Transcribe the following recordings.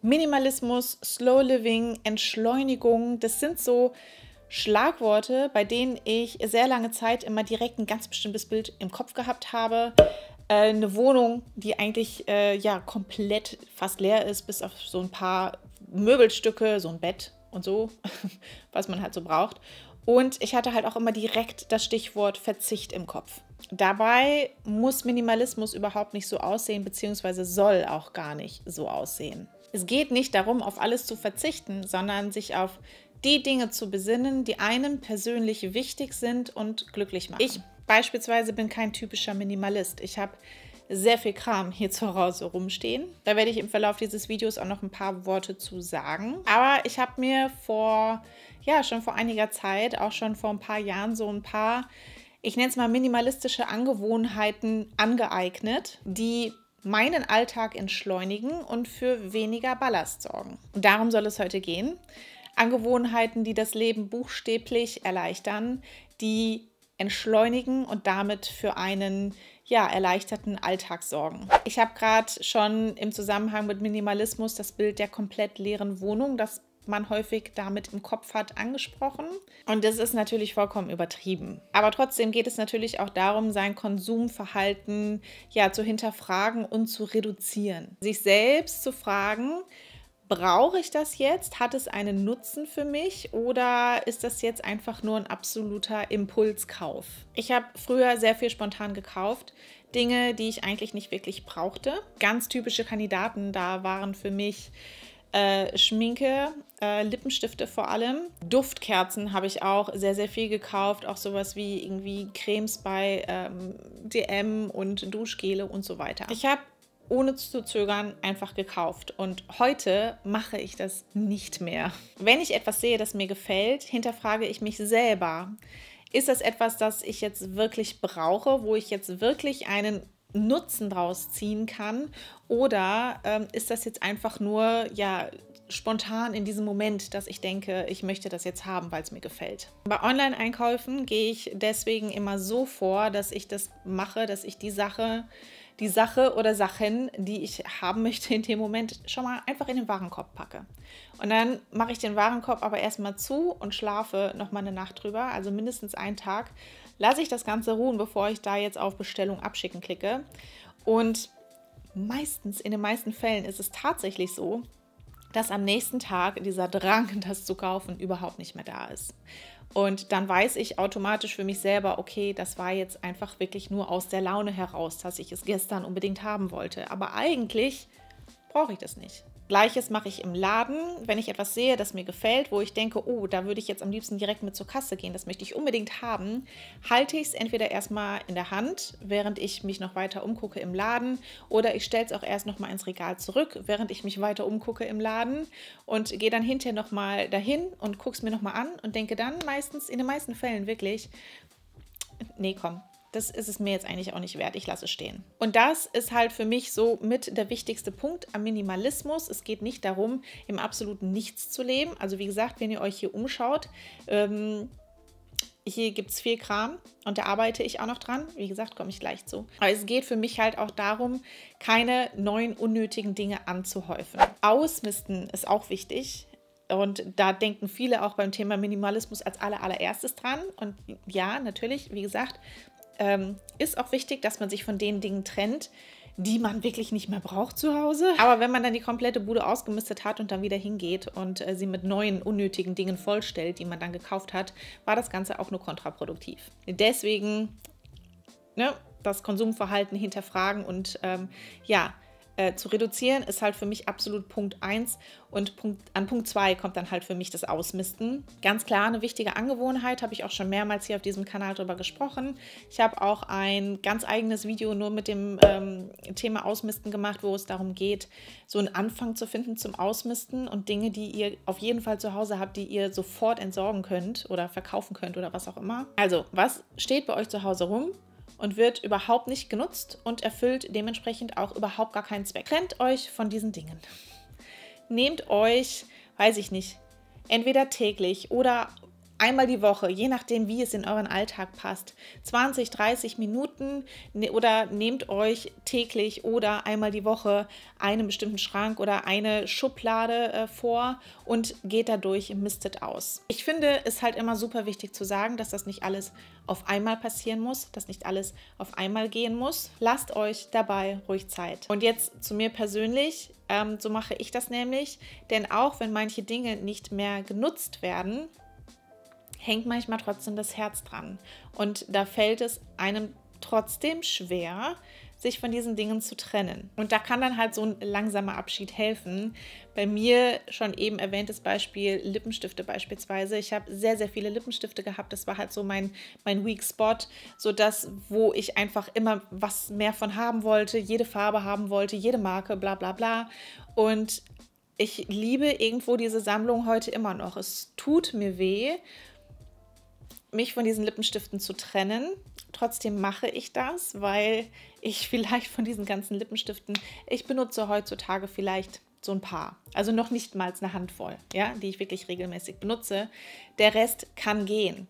Minimalismus, Slow Living, Entschleunigung, das sind so Schlagworte, bei denen ich sehr lange Zeit immer direkt ein ganz bestimmtes Bild im Kopf gehabt habe. Eine Wohnung, die eigentlich ja komplett fast leer ist, bis auf so ein paar Möbelstücke, so ein Bett und so, was man halt so braucht. Und ich hatte halt auch immer direkt das Stichwort Verzicht im Kopf. Dabei muss Minimalismus überhaupt nicht so aussehen, beziehungsweise soll auch gar nicht so aussehen. Es geht nicht darum, auf alles zu verzichten, sondern sich auf die Dinge zu besinnen, die einem persönlich wichtig sind und glücklich machen. Ich beispielsweise bin kein typischer Minimalist. Ich habe sehr viel Kram hier zu Hause rumstehen. Da werde ich im Verlauf dieses Videos auch noch ein paar Worte zu sagen. Aber ich habe mir schon vor einiger Zeit, auch schon vor ein paar Jahren, so ein paar, ich nenne es mal minimalistische Angewohnheiten angeeignet, die meinen Alltag entschleunigen und für weniger Ballast sorgen. Und darum soll es heute gehen. Angewohnheiten, die das Leben buchstäblich erleichtern, die entschleunigen und damit für einen erleichterten Alltag sorgen. Ich habe gerade schon im Zusammenhang mit Minimalismus das Bild der komplett leeren Wohnung, das man häufig damit im Kopf hat, angesprochen. Und das ist natürlich vollkommen übertrieben. Aber trotzdem geht es natürlich auch darum, sein Konsumverhalten zu hinterfragen und zu reduzieren. Sich selbst zu fragen, brauche ich das jetzt? Hat es einen Nutzen für mich oder ist das jetzt einfach nur ein absoluter Impulskauf? Ich habe früher sehr viel spontan gekauft. Dinge, die ich eigentlich nicht wirklich brauchte. Ganz typische Kandidaten da waren für mich Schminke, Lippenstifte vor allem. Duftkerzen habe ich auch sehr, sehr viel gekauft. Auch sowas wie irgendwie Cremes bei DM und Duschgele und so weiter. Ich habe ohne zu zögern einfach gekauft und heute mache ich das nicht mehr. Wenn ich etwas sehe, das mir gefällt, hinterfrage ich mich selber. Ist das etwas, das ich jetzt wirklich brauche, wo ich jetzt wirklich einen Nutzen draus ziehen kann? Oder ist das jetzt einfach nur spontan in diesem Moment, dass ich denke, ich möchte das jetzt haben, weil es mir gefällt? Bei Online-Einkäufen gehe ich deswegen immer so vor, dass ich das mache, dass ich die Sache oder Sachen, die ich haben möchte in dem Moment, schon mal einfach in den Warenkorb packe. Und dann mache ich den Warenkorb aber erstmal zu und schlafe noch mal eine Nacht drüber, also mindestens einen Tag, lasse ich das Ganze ruhen, bevor ich da jetzt auf Bestellung abschicken klicke. Und in den meisten Fällen ist es tatsächlich so, dass am nächsten Tag dieser Drang, das zu kaufen, überhaupt nicht mehr da ist. Und dann weiß ich automatisch für mich selber, okay, das war jetzt einfach wirklich nur aus der Laune heraus, dass ich es gestern unbedingt haben wollte. Aber eigentlich brauche ich das nicht. Gleiches mache ich im Laden, wenn ich etwas sehe, das mir gefällt, wo ich denke, oh, da würde ich jetzt am liebsten direkt mit zur Kasse gehen, das möchte ich unbedingt haben, halte ich es entweder erstmal in der Hand, während ich mich noch weiter umgucke im Laden, oder ich stelle es auch erst nochmal ins Regal zurück, während ich mich weiter umgucke im Laden und gehe dann hinterher nochmal dahin und gucke es mir nochmal an und denke dann in den meisten Fällen wirklich, nee, komm. Das ist es mir jetzt eigentlich auch nicht wert, ich lasse es stehen. Und das ist halt für mich so mit der wichtigste Punkt am Minimalismus. Es geht nicht darum, im absoluten Nichts zu leben. Also wie gesagt, wenn ihr euch hier umschaut, hier gibt es viel Kram und da arbeite ich auch noch dran. Wie gesagt, komme ich gleich zu. Aber es geht für mich halt auch darum, keine neuen unnötigen Dinge anzuhäufen. Ausmisten ist auch wichtig. Und da denken viele auch beim Thema Minimalismus als allererstes dran. Und ja, natürlich, wie gesagt, ist auch wichtig, dass man sich von den Dingen trennt, die man wirklich nicht mehr braucht zu Hause. Aber wenn man dann die komplette Bude ausgemistet hat und dann wieder hingeht und sie mit neuen, unnötigen Dingen vollstellt, die man dann gekauft hat, war das Ganze auch nur kontraproduktiv. Deswegen das Konsumverhalten hinterfragen und zu reduzieren ist halt für mich absolut Punkt 1 und an Punkt 2 kommt dann halt für mich das Ausmisten. Ganz klar, eine wichtige Angewohnheit, habe ich auch schon mehrmals hier auf diesem Kanal drüber gesprochen. Ich habe auch ein ganz eigenes Video nur mit dem Thema Ausmisten gemacht, wo es darum geht, so einen Anfang zu finden zum Ausmisten und Dinge, die ihr auf jeden Fall zu Hause habt, die ihr sofort entsorgen könnt oder verkaufen könnt oder was auch immer. Also, was steht bei euch zu Hause rum und wird überhaupt nicht genutzt und erfüllt dementsprechend auch überhaupt gar keinen Zweck? Trennt euch von diesen Dingen. Nehmt euch, weiß ich nicht, entweder täglich oder einmal die Woche, je nachdem, wie es in euren Alltag passt, 20, 30 Minuten oder nehmt euch täglich oder einmal die Woche einen bestimmten Schrank oder eine Schublade vor und geht dadurch, mistet aus. Ich finde es halt immer super wichtig zu sagen, dass das nicht alles auf einmal passieren muss, dass nicht alles auf einmal gehen muss. Lasst euch dabei ruhig Zeit. Und jetzt zu mir persönlich, so mache ich das nämlich, denn auch wenn manche Dinge nicht mehr genutzt werden, hängt manchmal trotzdem das Herz dran. Und da fällt es einem trotzdem schwer, sich von diesen Dingen zu trennen. Und da kann dann halt so ein langsamer Abschied helfen. Bei mir schon eben erwähntes Beispiel Lippenstifte beispielsweise. Ich habe sehr, sehr viele Lippenstifte gehabt. Das war halt so mein Weak Spot, so das, wo ich einfach immer was mehr von haben wollte, jede Farbe haben wollte, jede Marke, bla bla bla. Und ich liebe irgendwo diese Sammlung heute immer noch. Es tut mir weh, mich von diesen Lippenstiften zu trennen. Trotzdem mache ich das, weil ich vielleicht von diesen ganzen Lippenstiften, ich benutze heutzutage vielleicht so ein paar, also noch nicht mal eine Handvoll, ja, die ich wirklich regelmäßig benutze. Der Rest kann gehen,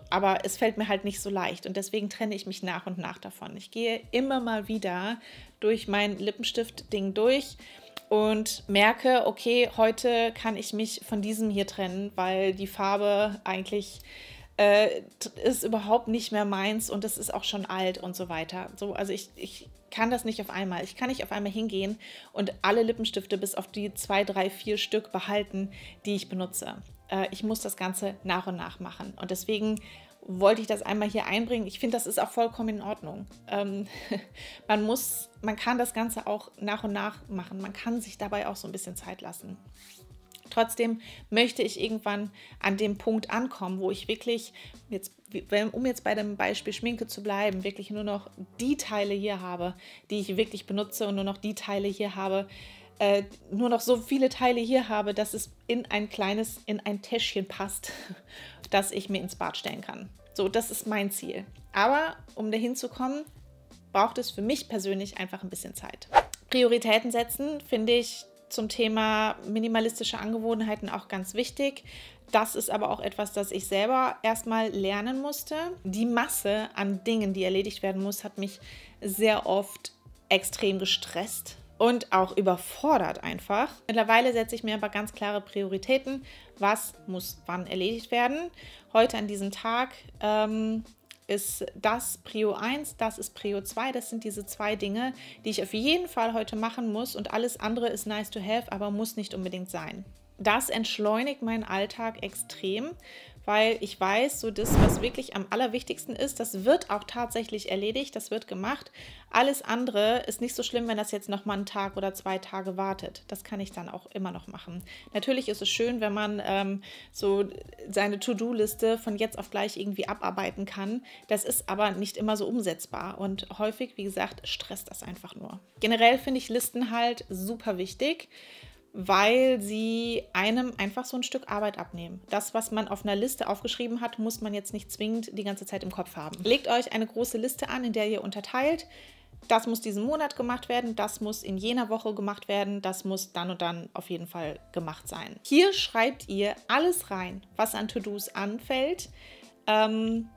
aber es fällt mir halt nicht so leicht und deswegen trenne ich mich nach und nach davon. Ich gehe immer mal wieder durch mein Lippenstift-Ding durch und merke, okay, heute kann ich mich von diesem hier trennen, weil die Farbe eigentlich ist überhaupt nicht mehr meins und das ist auch schon alt und so weiter. So, also ich kann das nicht auf einmal. Ich kann nicht auf einmal hingehen und alle Lippenstifte bis auf die 2, 3, 4 Stück behalten, die ich benutze. Ich muss das Ganze nach und nach machen und deswegen wollte ich das einmal hier einbringen. Ich finde, das ist auch vollkommen in Ordnung. Man kann das Ganze auch nach und nach machen. Man kann sich dabei auch so ein bisschen Zeit lassen. Trotzdem möchte ich irgendwann an dem Punkt ankommen, wo ich wirklich, um jetzt bei dem Beispiel Schminke zu bleiben, wirklich nur noch die Teile hier habe, die ich wirklich benutze und nur noch die Teile hier habe, nur noch so viele Teile hier habe, dass es in ein Täschchen passt, das ich mir ins Bad stellen kann. So, das ist mein Ziel. Aber um dahin zu kommen, braucht es für mich persönlich einfach ein bisschen Zeit. Prioritäten setzen, finde ich, zum Thema minimalistische Angewohnheiten auch ganz wichtig. Das ist aber auch etwas, das ich selber erstmal lernen musste. Die Masse an Dingen, die erledigt werden muss, hat mich sehr oft extrem gestresst und auch überfordert einfach. Mittlerweile setze ich mir aber ganz klare Prioritäten. Was muss wann erledigt werden? Heute an diesem Tag ist das Prio 1, das ist Prio 2. Das sind diese 2 Dinge, die ich auf jeden Fall heute machen muss und alles andere ist nice to have, aber muss nicht unbedingt sein. Das entschleunigt meinen Alltag extrem, weil ich weiß, so das, was wirklich am allerwichtigsten ist, das wird auch tatsächlich erledigt, das wird gemacht. Alles andere ist nicht so schlimm, wenn das jetzt noch mal einen Tag oder 2 Tage wartet. Das kann ich dann auch immer noch machen. Natürlich ist es schön, wenn man so seine To-Do-Liste von jetzt auf gleich irgendwie abarbeiten kann. Das ist aber nicht immer so umsetzbar und häufig, wie gesagt, stresst das einfach nur. Generell finde ich Listen halt super wichtig, weil sie einem einfach so ein Stück Arbeit abnehmen. Das, was man auf einer Liste aufgeschrieben hat, muss man jetzt nicht zwingend die ganze Zeit im Kopf haben. Legt euch eine große Liste an, in der ihr unterteilt. Das muss diesen Monat gemacht werden, das muss in jener Woche gemacht werden, das muss dann und dann auf jeden Fall gemacht sein. Hier schreibt ihr alles rein, was an To-Dos anfällt. Und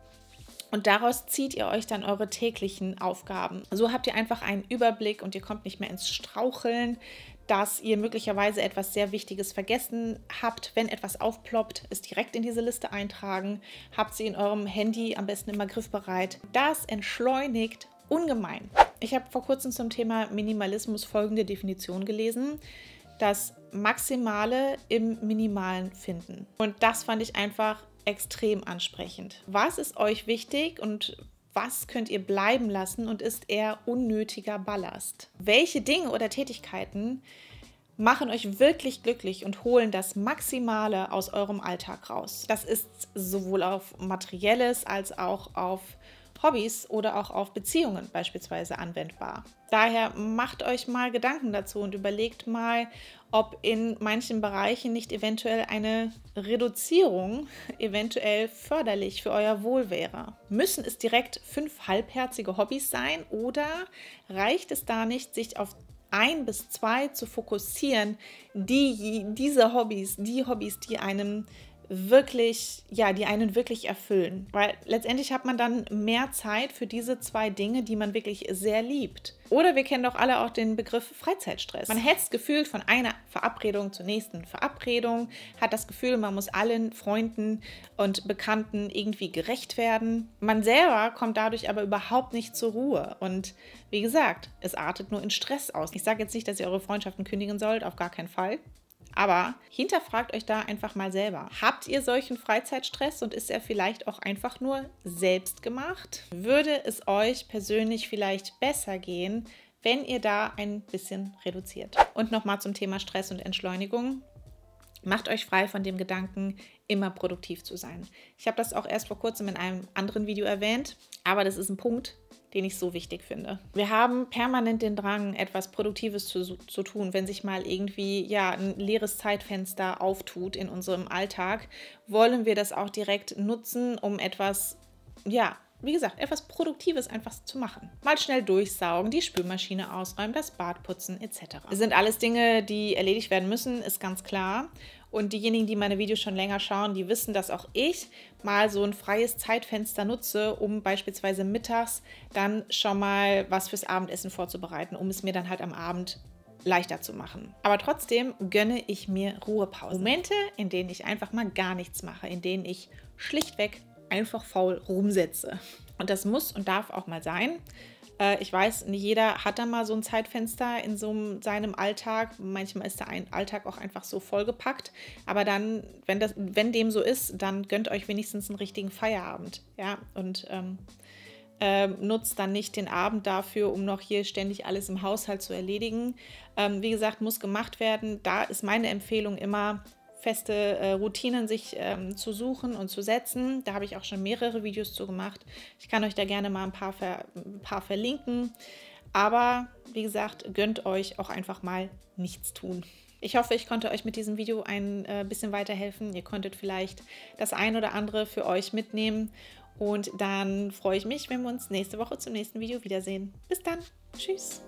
daraus zieht ihr euch dann eure täglichen Aufgaben. So habt ihr einfach einen Überblick und ihr kommt nicht mehr ins Straucheln, dass ihr möglicherweise etwas sehr Wichtiges vergessen habt. Wenn etwas aufploppt, es direkt in diese Liste eintragen. Habt sie in eurem Handy am besten immer griffbereit. Das entschleunigt ungemein. Ich habe vor kurzem zum Thema Minimalismus folgende Definition gelesen: Das Maximale im Minimalen finden. Und das fand ich einfach extrem ansprechend. Was ist euch wichtig und was könnt ihr bleiben lassen und ist eher unnötiger Ballast? Welche Dinge oder Tätigkeiten machen euch wirklich glücklich und holen das Maximale aus eurem Alltag raus? Das ist sowohl auf Materielles als auch auf Hobbys oder auch auf Beziehungen beispielsweise anwendbar. Daher macht euch mal Gedanken dazu und überlegt mal, ob in manchen Bereichen nicht eventuell eine Reduzierung eventuell förderlich für euer Wohl wäre. Müssen es direkt 5 halbherzige Hobbys sein oder reicht es da nicht, sich auf 1 bis 2 zu fokussieren, die Hobbys, die einem wirklich, ja, die einen wirklich erfüllen. Weil letztendlich hat man dann mehr Zeit für diese 2 Dinge, die man wirklich sehr liebt. Oder wir kennen doch alle auch den Begriff Freizeitstress. Man hetzt gefühlt von einer Verabredung zur nächsten Verabredung, hat das Gefühl, man muss allen Freunden und Bekannten irgendwie gerecht werden. Man selber kommt dadurch aber überhaupt nicht zur Ruhe. Und wie gesagt, es artet nur in Stress aus. Ich sage jetzt nicht, dass ihr eure Freundschaften kündigen sollt, auf gar keinen Fall. Aber hinterfragt euch da einfach mal selber. Habt ihr solchen Freizeitstress und ist er vielleicht auch einfach nur selbst gemacht? Würde es euch persönlich vielleicht besser gehen, wenn ihr da ein bisschen reduziert? Und nochmal zum Thema Stress und Entschleunigung. Macht euch frei von dem Gedanken, immer produktiv zu sein. Ich habe das auch erst vor kurzem in einem anderen Video erwähnt, aber das ist ein Punkt, den ich so wichtig finde. Wir haben permanent den Drang, etwas Produktives zu tun, wenn sich mal irgendwie ja, ein leeres Zeitfenster auftut in unserem Alltag, wollen wir das auch direkt nutzen, um etwas, ja, wie gesagt, etwas Produktives einfach zu machen. Mal schnell durchsaugen, die Spülmaschine ausräumen, das Bad putzen etc. Das sind alles Dinge, die erledigt werden müssen, ist ganz klar. Und diejenigen, die meine Videos schon länger schauen, die wissen, dass auch ich mal so ein freies Zeitfenster nutze, um beispielsweise mittags dann schon mal was fürs Abendessen vorzubereiten, um es mir dann halt am Abend leichter zu machen. Aber trotzdem gönne ich mir Ruhepausen. Momente, in denen ich einfach mal gar nichts mache, in denen ich schlichtweg einfach faul rumsetze. Und das muss und darf auch mal sein. Ich weiß, nicht jeder hat da mal so ein Zeitfenster in seinem Alltag. Manchmal ist der Alltag auch einfach so vollgepackt. Aber dann, wenn dem so ist, dann gönnt euch wenigstens einen richtigen Feierabend. Ja? Und nutzt dann nicht den Abend dafür, um noch hier ständig alles im Haushalt zu erledigen. Wie gesagt, muss gemacht werden. Da ist meine Empfehlung immer, feste Routinen sich zu suchen und zu setzen. Da habe ich auch schon mehrere Videos zu gemacht. Ich kann euch da gerne mal ein paar verlinken. Aber wie gesagt, gönnt euch auch einfach mal nichts tun. Ich hoffe, ich konnte euch mit diesem Video ein bisschen weiterhelfen. Ihr konntet vielleicht das ein oder andere für euch mitnehmen. Und dann freue ich mich, wenn wir uns nächste Woche zum nächsten Video wiedersehen. Bis dann. Tschüss.